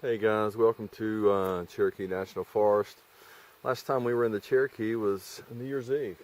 Hey guys, welcome to Cherokee National Forest. Last time we were in the Cherokee was New Year's Eve.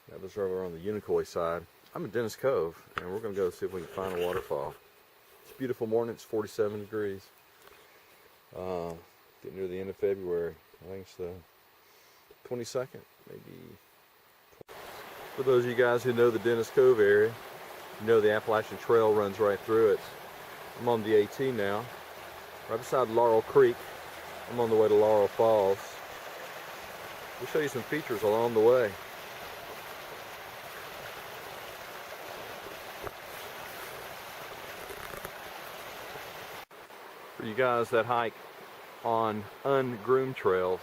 That was over on the Unicoi side. I'm at Dennis Cove, and we're going to go see if we can find a waterfall. It's a beautiful morning. It's 47 degrees. Getting near the end of February. I think it's the 22nd, maybe. For those of you guys who know the Dennis Cove area, you know the Appalachian Trail runs right through it. I'm on the AT now, right beside Laurel Creek. I'm on the way to Laurel Falls. We'll show you some features along the way. For you guys that hike on ungroomed trails,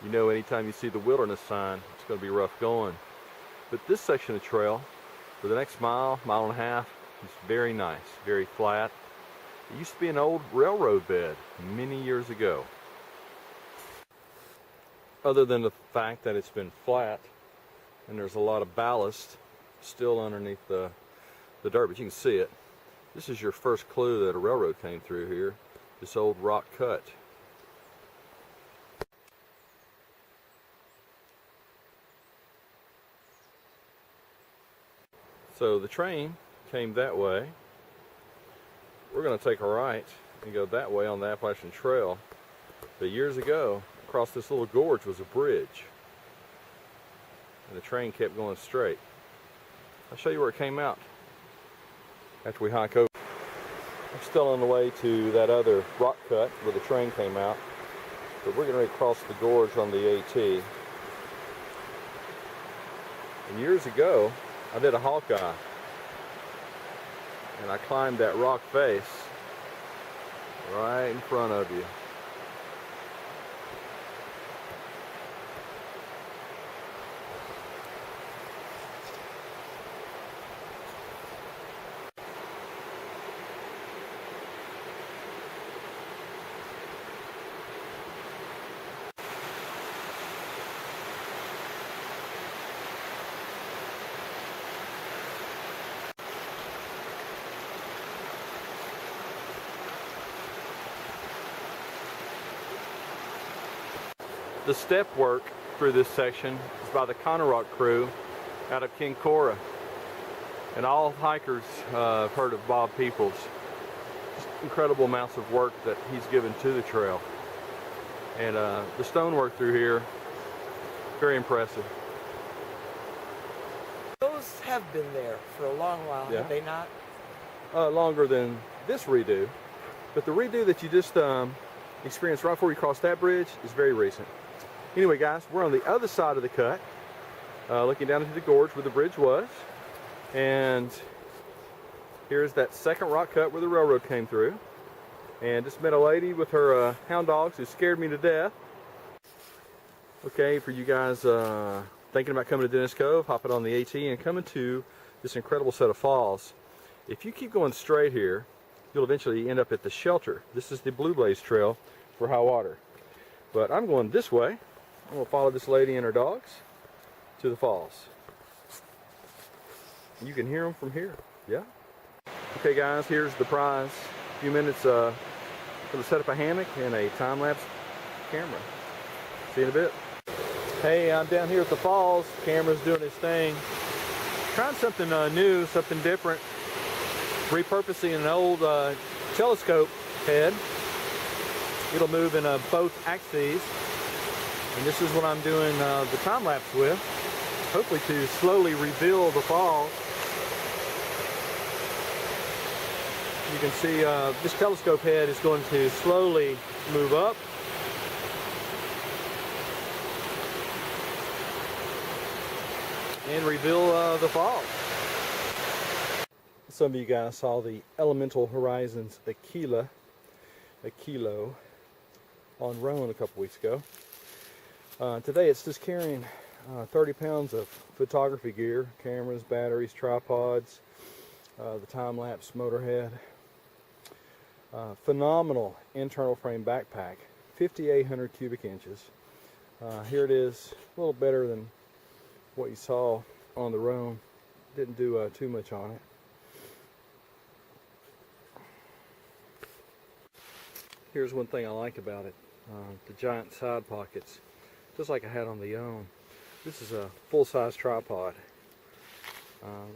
you know anytime you see the wilderness sign, it's going to be rough going. But this section of trail, for the next mile, mile and a half, is very nice, very flat. It used to be an old railroad bed many years ago. Other than the fact that it's been flat and there's a lot of ballast still underneath the dirt, but you can see it. This is your first clue that a railroad came through here, this old rock cut. So the train came that way. We're going to take a right and go that way on the Appalachian Trail. But years ago, across this little gorge was a bridge. And the train kept going straight. I'll show you where it came out after we hike over. I'm still on the way to that other rock cut where the train came out. But we're getting ready to cross the gorge on the AT. And years ago, I did a Hawkeye. And I climbed that rock face right in front of you. The step work through this section is by the Conarock crew out of King Cora. And all hikers have heard of Bob Peoples. Just incredible amounts of work that he's given to the trail. And the stonework through here, very impressive. Those have been there for a long while, Yeah. have they not? Longer than this redo. But the redo that you just experienced right before you crossed that bridge is very recent. Anyway guys, we're on the other side of the cut, looking down into the gorge where the bridge was. And here's that second rock cut where the railroad came through. And just met a lady with her hound dogs who scared me to death. Okay, for you guys thinking about coming to Dennis Cove, hopping on the AT and coming to this incredible set of falls. If you keep going straight here, you'll eventually end up at the shelter. This is the Blue Blaze Trail for high water. But I'm going this way. I'm going to follow this lady and her dogs to the falls. You can hear them from here. Yeah. Okay guys, here's the prize. A few minutes, going to set up a hammock and a time-lapse camera. See you in a bit. Hey, I'm down here at the falls. Camera's doing its thing. Trying something new, something different. Repurposing an old telescope head. It'll move in both axes. And this is what I'm doing the time lapse with. Hopefully to slowly reveal the falls. You can see this telescope head is going to slowly move up. And reveal the falls. Some of you guys saw the Elemental Horizons Aquila on Roan a couple weeks ago. Today it's just carrying 30 pounds of photography gear, cameras, batteries, tripods, the time-lapse motor head. Phenomenal internal frame backpack, 5,800 cubic inches. Here it is, a little better than what you saw on the Roan. Didn't do too much on it. Here's one thing I like about it, the giant side pockets, just like I had on the Own. This is a full-size tripod,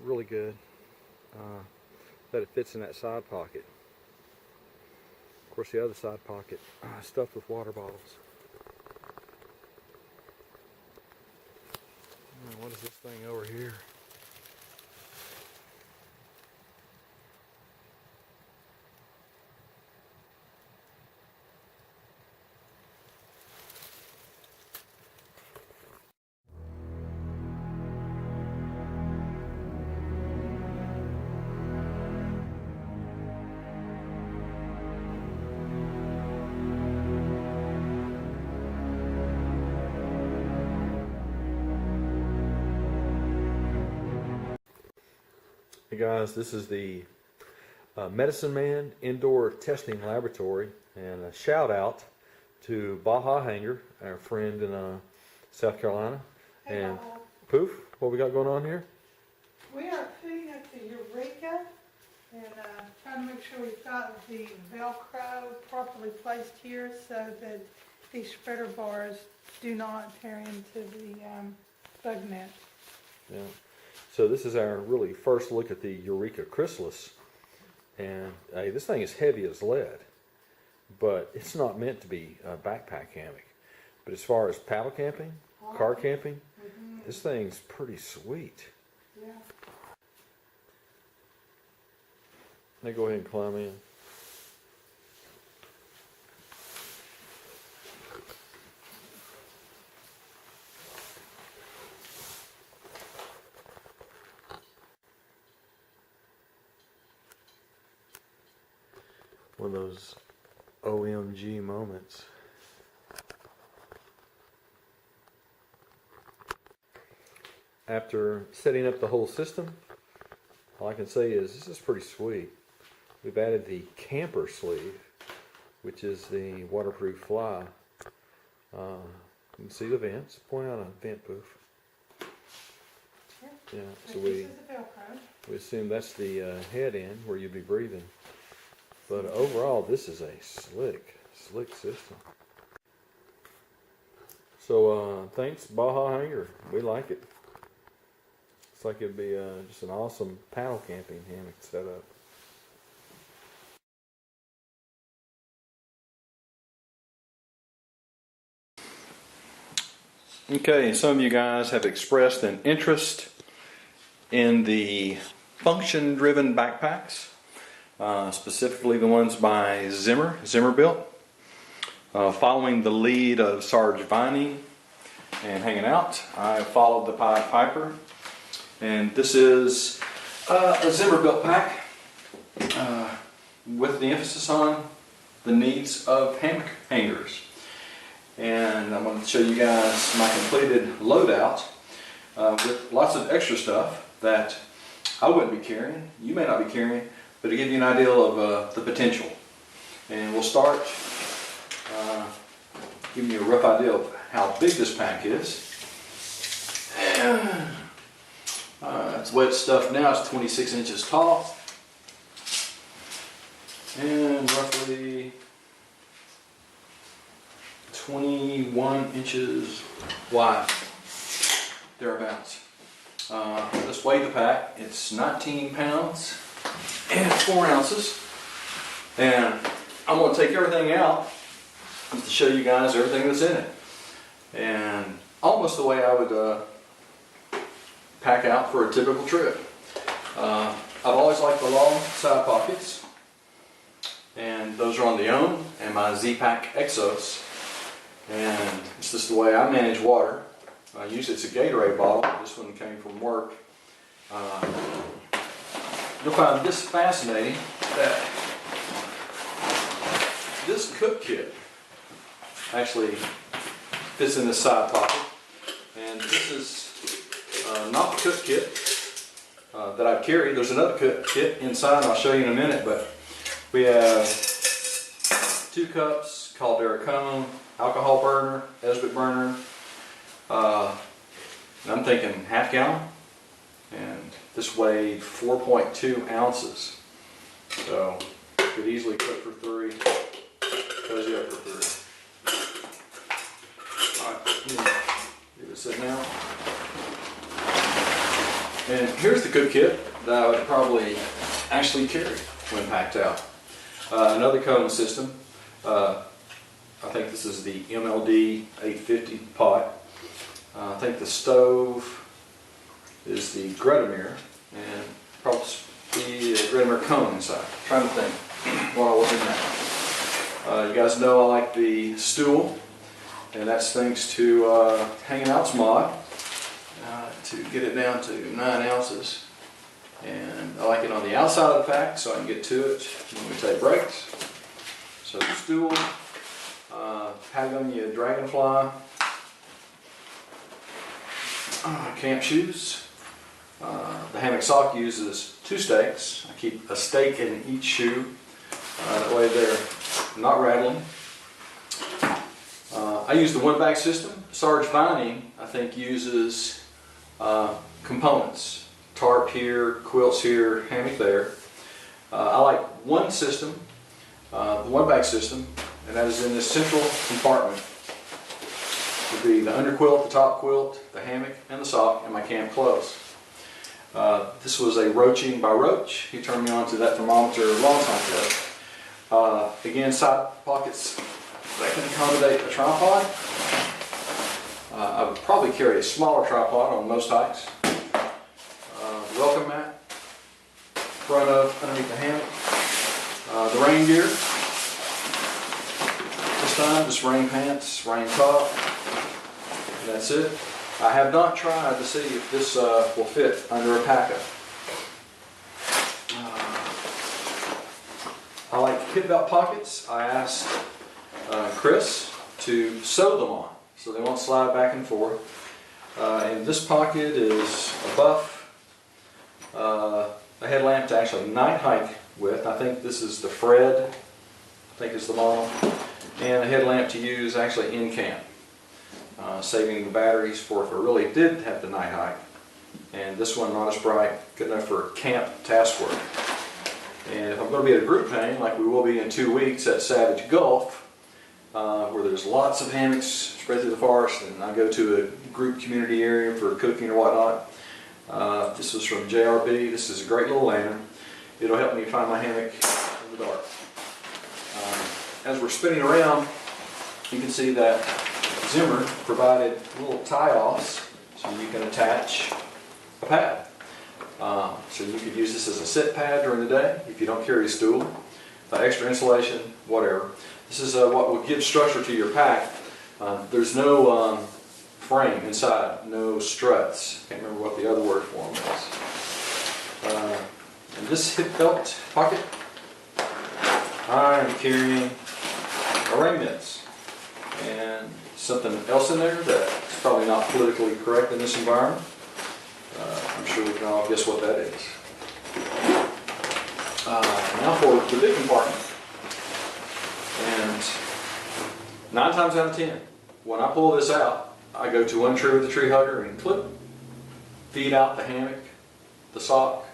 really good that it fits in that side pocket. Of course, the other side pocket stuffed with water bottles. What is this thing over here? Hey guys, this is the Medicine Man Indoor Testing Laboratory, and a shout out to Baja Hanger, our friend in South Carolina. Hey, And Bob. Poof, what we got going on here? We are putting up the Eureka and trying to make sure we've got the Velcro properly placed here so that these spreader bars do not tear into the bug net. Yeah. So this is our really first look at the Eureka Chrysalis, and hey, this thing is heavy as lead, but it's not meant to be a backpack hammock. But as far as paddle camping, car camping, this thing's pretty sweet. Yeah. Now go ahead and climb in. One of those OMG moments. After setting up the whole system, all I can say is this is pretty sweet. We've added the camper sleeve, which is the waterproof fly. You can see the vents. Point out a vent, Poof. Yeah, so This is the Velcro. we assume that's the head end where you'll be breathing. But overall, this is a slick system. So thanks, Baja Hanger. We like it. Looks like it'd be just an awesome paddle camping hammock setup. Okay, some of you guys have expressed an interest in the function-driven backpacks. Specifically the ones by Zimmerbuilt. Following the lead of Sarge Vining and hanging out, I followed the Pied Piper, and this is a Zimmerbuilt pack with the emphasis on the needs of hammock hangers. And I'm going to show you guys my completed loadout with lots of extra stuff that I wouldn't be carrying, you may not be carrying, but to give you an idea of the potential. And we'll start giving you a rough idea of how big this pack is. It's the way it's stuffed now. It's 26 inches tall and roughly 21 inches wide, thereabouts. Let's weigh the pack. It's 19 pounds and 4 ounces. And I'm going to take everything out just to show you guys everything that's in it. And almost the way I would pack out for a typical trip. I've always liked the long side pockets, and those are on the Own and my Z-Pack Exos. And it's just the way I manage water. Usually it's a Gatorade bottle. This one came from work. You'll find this fascinating, that this cook kit actually fits in this side pocket. And this is not the cook kit that I've carried. There's another cook kit inside, and I'll show you in a minute. But we have 2 cups, Caldera Cone, alcohol burner, Esbitt burner. And I'm thinking half gallon. And this weighed 4.2 ounces. So could easily cook for 3, you up for 3. Alright, give it a sit now. And here's the cook kit that I would probably actually carry when packed out. Another cone system. I think this is the MLD 850 pot. I think the stove is the Gretamir, and probably the Gretamir cone inside. I'm trying to think what I was in that. You guys know I like the stool, and that's thanks to Hanging Out's mod to get it down to 9 ounces. And I like it on the outside of the pack so I can get to it when we take breaks. So the stool, Patagonia Dragonfly, camp shoes. The hammock sock uses 2 stakes. I keep a stake in each shoe. That way they're not rattling. I use the one bag system. Sarge Vining, I think, uses components. Tarp here, quilts here, hammock there. I like one system, the one bag system, and that is in this central compartment. It would be the underquilt, the top quilt, the hammock, and the sock, and my camp clothes. This was a Roaching by Roach. He turned me on to that thermometer a long time ago. Again, side pockets that can accommodate a tripod. I would probably carry a smaller tripod on most hikes. Welcome mat, front of, underneath the hammock. The rain gear. This time, just rain pants, rain top, and that's it. I have not tried to see if this will fit under a pack-up. I like hip belt pockets. I asked Chris to sew them on so they won't slide back and forth. And this pocket is a buff. A headlamp to actually night hike with. I think this is the Fred, I think is the model. And a headlamp to use actually in camp. Saving the batteries for if I really did have to night hike. And this one not as bright, good enough for camp task work. And if I'm going to be at a group hang, like we will be in 2 weeks at Savage Gulf, where there's lots of hammocks spread through the forest, and I go to a group community area for cooking or whatnot. This was from JRB. This is a great little lantern. It'll help me find my hammock in the dark. As we're spinning around, you can see that Zimmer provided little tie-offs so you can attach a pad. So you could use this as a sit pad during the day if you don't carry a stool. Extra insulation, whatever. This is what will give structure to your pack. There's no frame inside, no struts. Can't remember what the other word for them is. And this hip belt pocket, I'm carrying a rain mitts and something else in there that's probably not politically correct in this environment. I'm sure we can all guess what that is. Now for the big compartment. And 9 times out of 10, when I pull this out, I go to one tree with the tree hugger and clip, feed out the hammock, the sock,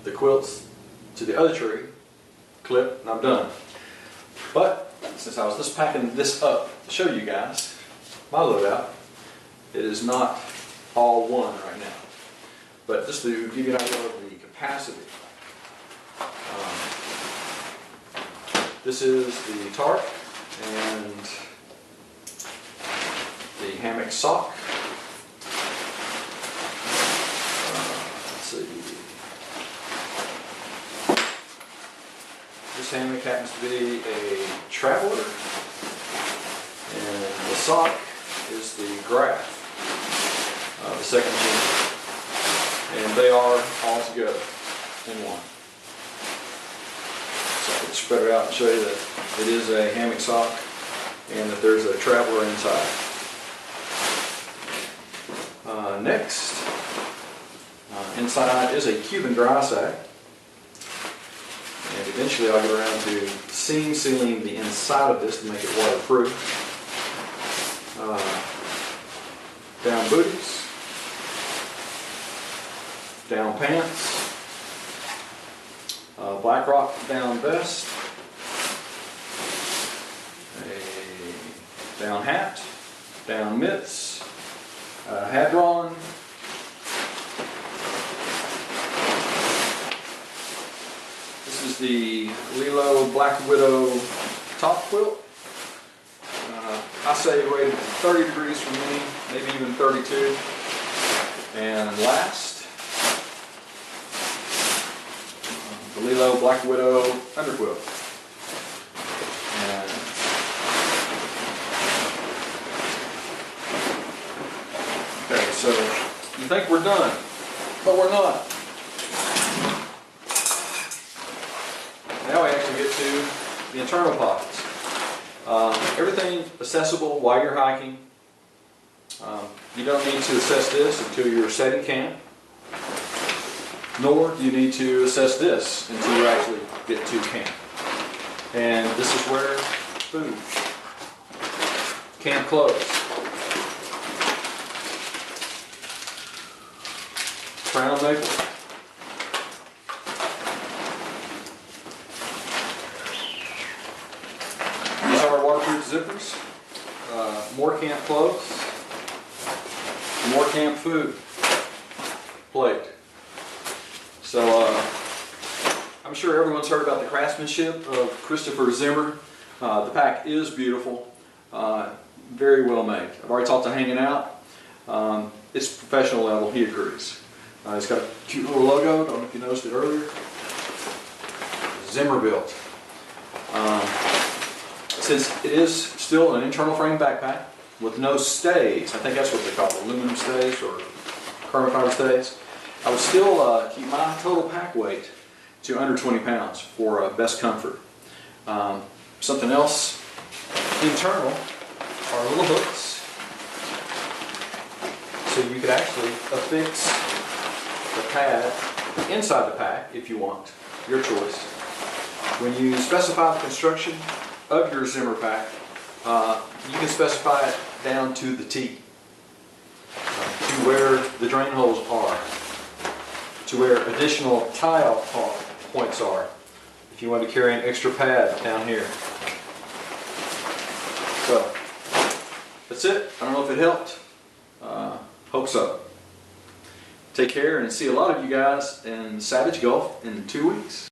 the quilts to the other tree, clip, and I'm done. But since I was just packing this up to show you guys my loadout, it is not all one right now. But just to give you an idea of the capacity, this is the tarp and the hammock sock. Let's see. This hammock happens to be a traveler, and the sock is the Graph, the second gen, and they are all together in one. So I can spread it out and show you that it is a hammock sock and that there's a traveler inside. Next, inside is a Cuban dry sack, and eventually I'll get around to seam sealing the inside of this to make it waterproof. Down booties, down pants, Black Rock down vest, down hat, down mitts, hat drawn. This is the Lilo Black Widow top quilt. I say rated 30 degrees for me, maybe even 32. And last, the Lilo Black Widow underquilt. And okay, so you think we're done, but we're not. Now we actually get to the internal pockets. Everything accessible while you're hiking. You don't need to assess this until you're setting camp, nor do you need to assess this until you actually get to camp. And this is where food, camp clothes, Crown Maple, these are waterproof zippers, more camp clothes, more camp food plate. So I'm sure everyone's heard about the craftsmanship of Christopher Zimmer. The pack is beautiful, very well made. I've already talked to Hanging Out. It's professional level, he agrees. It's got a cute little logo, don't know if you noticed it earlier. Zimmer built. Since it is still an internal frame backpack with no stays, I think that's what they call it, aluminum stays or carbon fiber stays, I would still keep my total pack weight to under 20 pounds for best comfort. Something else internal are little hooks, so you could actually affix the pad inside the pack if you want, your choice. When you specify the construction of your Zimmer pack, you can specify it down to the T, to where the drain holes are, to where additional tie-off points are, if you want to carry an extra pad down here. So, that's it. I don't know if it helped. Hope so. Take care and see a lot of you guys in Savage Gulf in 2 weeks.